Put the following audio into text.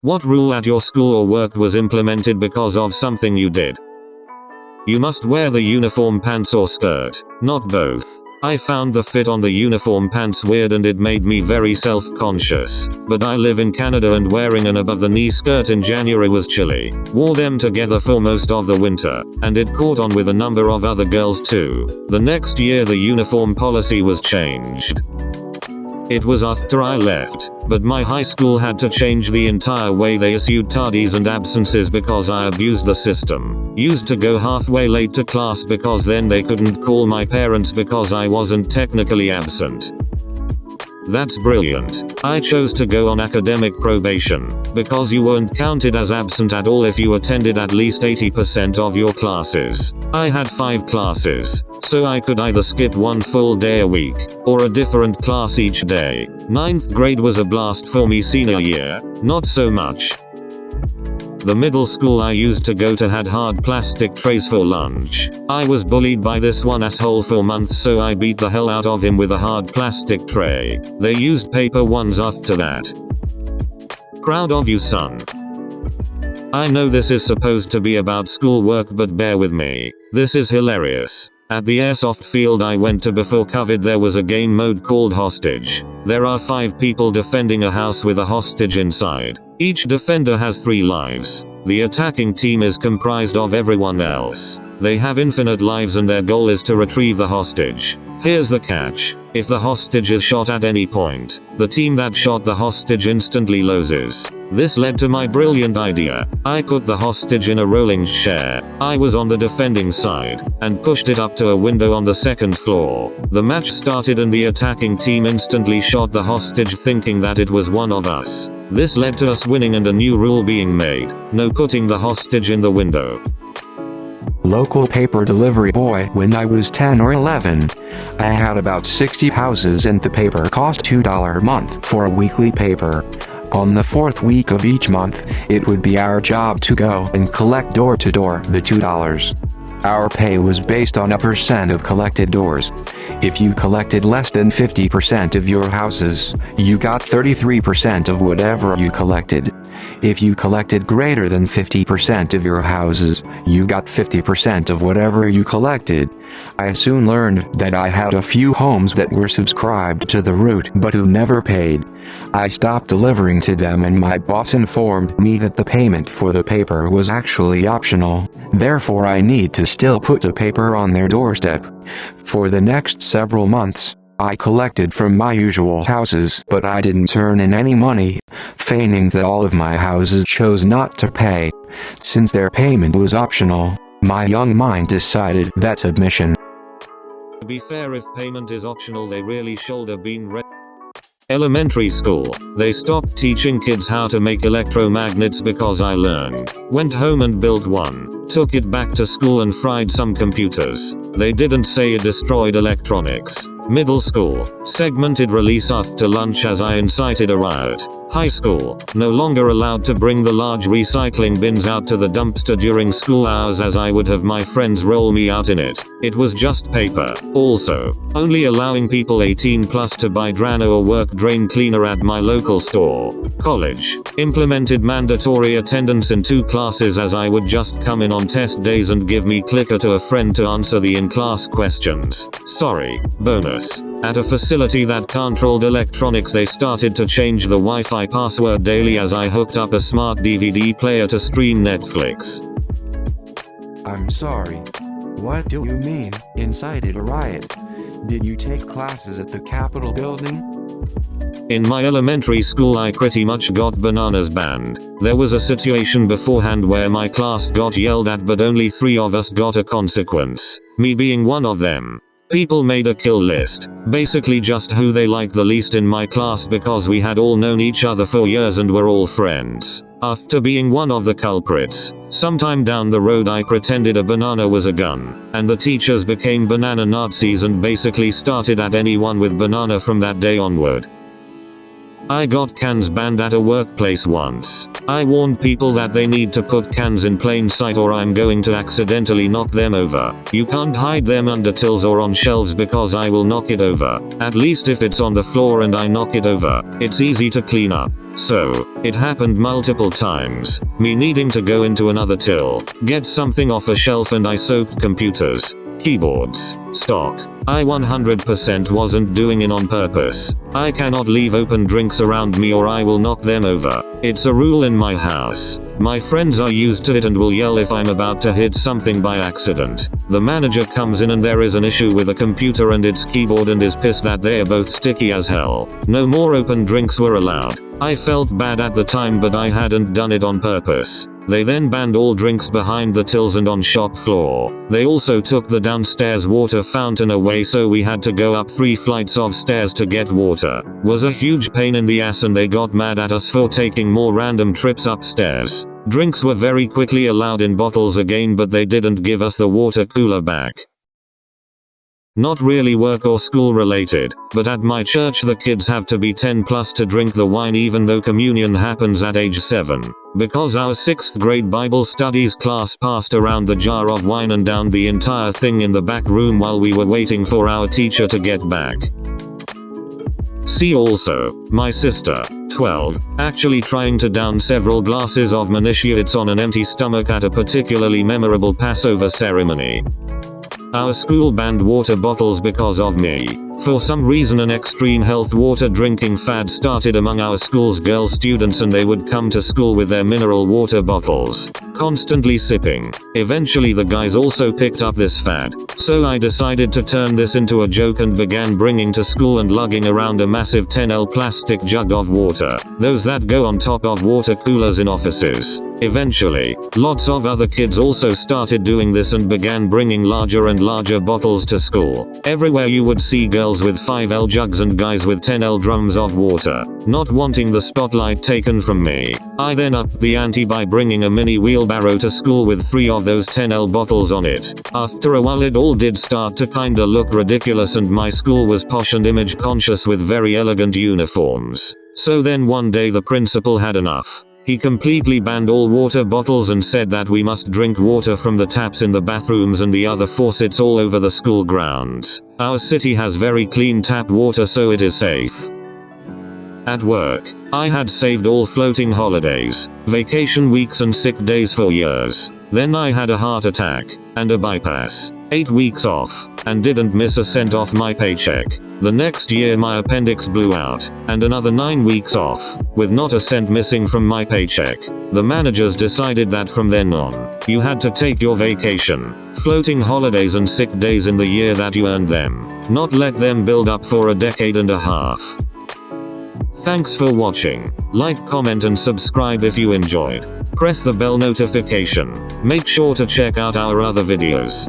What rule at your school or work was implemented because of something you did? You must wear the uniform pants or skirt, not both. I found the fit on the uniform pants weird and it made me very self-conscious. But I live in Canada and wearing an above-the-knee skirt in January was chilly. Wore them together for most of the winter, and it caught on with a number of other girls too. The next year the uniform policy was changed. It was after I left, but my high school had to change the entire way they issued tardies and absences because I abused the system. Used to go halfway late to class because then they couldn't call my parents because I wasn't technically absent. That's brilliant. I chose to go on academic probation, because you weren't counted as absent at all if you attended at least 80% of your classes. I had 5 classes, so I could either skip one full day a week, or a different class each day. 9th grade was a blast for me. Senior year, not so much. The middle school I used to go to had hard plastic trays for lunch. I was bullied by this one asshole for months, so I beat the hell out of him with a hard plastic tray. They used paper ones after that. Proud of you, son. I know this is supposed to be about schoolwork, but bear with me. This is hilarious. At the airsoft field I went to before COVID, there was a game mode called Hostage. There are 5 people defending a house with a hostage inside. Each defender has 3 lives. The attacking team is comprised of everyone else. They have infinite lives and their goal is to retrieve the hostage. Here's the catch. If the hostage is shot at any point, the team that shot the hostage instantly loses. This led to my brilliant idea. I put the hostage in a rolling chair. I was on the defending side, and pushed it up to a window on the 2nd floor. The match started and the attacking team instantly shot the hostage thinking that it was one of us. This led to us winning and a new rule being made. No putting the hostage in the window. Local paper delivery boy. When I was 10 or 11, I had about 60 houses and the paper cost $2 a month for a weekly paper. On the 4th week of each month, it would be our job to go and collect door to door the $2. Our pay was based on a percent of collected doors. If you collected less than 50% of your houses, you got 33% of whatever you collected. If you collected greater than 50% of your houses, you got 50% of whatever you collected. I soon learned that I had a few homes that were subscribed to the route but who never paid. I stopped delivering to them and my boss informed me that the payment for the paper was actually optional. Therefore I need to still put the paper on their doorstep. For the next several months, I collected from my usual houses, but I didn't turn in any money, feigning that all of my houses chose not to pay. Since their payment was optional, my young mind decided that submission. To be fair, if payment is optional, they really should have been Elementary school. They stopped teaching kids how to make electromagnets because I learned. Went home and built one. Took it back to school and fried some computers. They didn't say it destroyed electronics. Middle school. Segmented release after lunch as I incited a riot. High school. No longer allowed to bring the large recycling bins out to the dumpster during school hours as I would have my friends roll me out in it. It was just paper. Also, only allowing people 18 plus to buy Drano or work drain cleaner at my local store. College. Implemented mandatory attendance in 2 classes as I would just come in on test days and give me clicker to a friend to answer the in-class questions. Sorry. Bonus. At a facility that controlled electronics, they started to change the Wi-Fi password daily as I hooked up a smart DVD player to stream Netflix. I'm sorry. What do you mean, incited a riot? Did you take classes at the Capitol building? In my elementary school I pretty much got bananas banned. There was a situation beforehand where my class got yelled at but only 3 of us got a consequence. Me being one of them. People made a kill list, basically just who they liked the least in my class because we had all known each other for years and were all friends. After being one of the culprits, sometime down the road I pretended a banana was a gun, and the teachers became banana Nazis and basically started at anyone with banana from that day onward. I got cans banned at a workplace once. I warned people that they need to put cans in plain sight or I'm going to accidentally knock them over. You can't hide them under tills or on shelves because I will knock it over. At least if it's on the floor and I knock it over, it's easy to clean up. So, it happened multiple times. Me needing to go into another till, get something off a shelf, and I soaked computers, keyboards, stock. I 100% wasn't doing it on purpose. I cannot leave open drinks around me or I will knock them over. It's a rule in my house. My friends are used to it and will yell if I'm about to hit something by accident. The manager comes in and there is an issue with a computer and its keyboard and is pissed that they are both sticky as hell. No more open drinks were allowed. I felt bad at the time, but I hadn't done it on purpose. They then banned all drinks behind the tills and on shop floor. They also took the downstairs water fountain away, so we had to go up 3 flights of stairs to get water. Was a huge pain in the ass and they got mad at us for taking more random trips upstairs. Drinks were very quickly allowed in bottles again, but they didn't give us the water cooler back. Not really work or school related, but at my church the kids have to be 10 plus to drink the wine even though communion happens at age 7. Because our 6th grade Bible studies class passed around the jar of wine and downed the entire thing in the back room while we were waiting for our teacher to get back. See also, my sister, 12, actually trying to down several glasses of Manischewitz on an empty stomach at a particularly memorable Passover ceremony. Our school banned water bottles because of me. For some reason an extreme health water drinking fad started among our school's girl students and they would come to school with their mineral water bottles, constantly sipping. Eventually the guys also picked up this fad, so I decided to turn this into a joke and began bringing to school and lugging around a massive 10L plastic jug of water, those that go on top of water coolers in offices. Eventually, lots of other kids also started doing this and began bringing larger and larger bottles to school. Everywhere you would see girls with 5L jugs and guys with 10L drums of water. Not wanting the spotlight taken from me, I then upped the ante by bringing a mini wheelbarrow to school with 3 of those 10L bottles on it. After a while it all did start to kinda look ridiculous and my school was posh and image conscious with very elegant uniforms. So then one day the principal had enough. He completely banned all water bottles and said that we must drink water from the taps in the bathrooms and the other faucets all over the school grounds. Our city has very clean tap water, so it is safe. At work, I had saved all floating holidays, vacation weeks and sick days for years. Then I had a heart attack, and a bypass, 8 weeks off, and didn't miss a cent off my paycheck. The next year my appendix blew out, and another 9 weeks off, with not a cent missing from my paycheck. The managers decided that from then on, you had to take your vacation, floating holidays and sick days in the year that you earned them, not let them build up for a decade and a half. Thanks for watching. Like, comment and subscribe if you enjoyed. Press the bell notification. Make sure to check out our other videos.